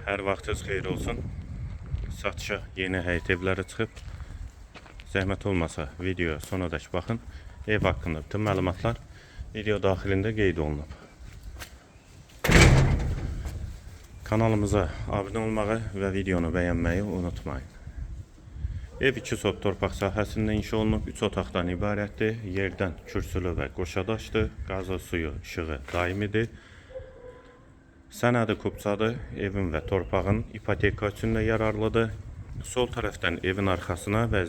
Hər vaxtınız xeyir olsun. Satışa yeni həyət evləri çıxıb. Zəhmət olmasa videoya sonadək baxın. Ev haqqında bütün məlumatlar video daxilində qeyd olunub. Kanalımıza abunə olmağı və videonu bəyənməyi unutmayın. Ev 2 sot torpaq sahəsində inşa olunub, 3 otaqdan ibarətdir. Yerdən kürsülü və qoşadaşdır. Qazı, suyu, işığı daimidir. Sənədi kupçadır. Evin və torpağın ipoteka üçün də yararlıdır. Sol tərəfdən evin arxasına və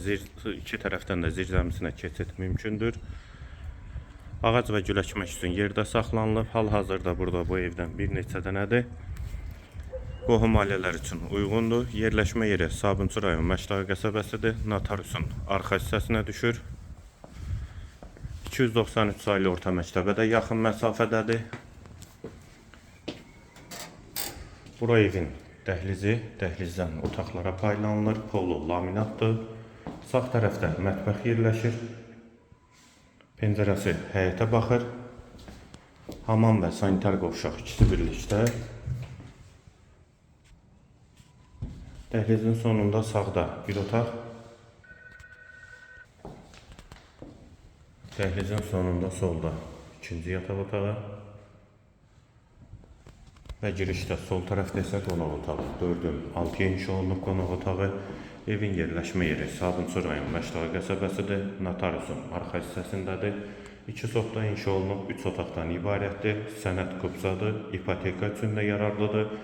iki tərəfdən də zirzəmisinə keçid mümkündür. Ağac və gül əkmək üçün yerdə saxlanılıb. Hal-hazırda burada bu evdən bir neçə dənədir. Qohum ailələr üçün uyğundur. Yerləşmə yeri Sabunçu rayon Məşdağı qəsəbəsidir. Notariusun arxa hissəsinə düşür. 293 saylı orta məktəbə də yaxın məsafədədir. Bura evin dəhlizi, dəhlizdən otaqlara paylanılır. Polu laminatdır. Sağ tərəfdə mətbəx yerləşir. Pəncərəsi həyətə baxır. Hamam və sanitar qovşaq ikisi birlikdə. Dəhlizin sonunda sağda bir otaq. Dəhlizin sonunda solda ikinci yataq otağı. Və girişdə sol tərəfdə isə qonaq otağı. 4-ün 6-ya inşa olunub qonaq otağı. Evin yerləşmə yeri Sabunçu rayon Məşdağı qəsəbəsidir. Notariusun arxa hissəsindədir. 2 sotda inşa olunub, 3 otaqdan ibarətdir. Sənəd kupçadır. İpoteka üçün də yararlıdır.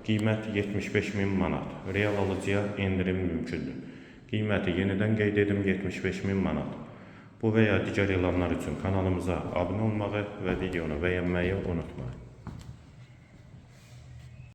Qiymət 75.000 manat. Real alıcıya endirim mümkündür. Qiyməti yenidən qeyd edim, 75.000 manat. Bu və ya digər elanlar üçün kanalımıza abunə olmağı və videonu bəyənməyi unutmayın.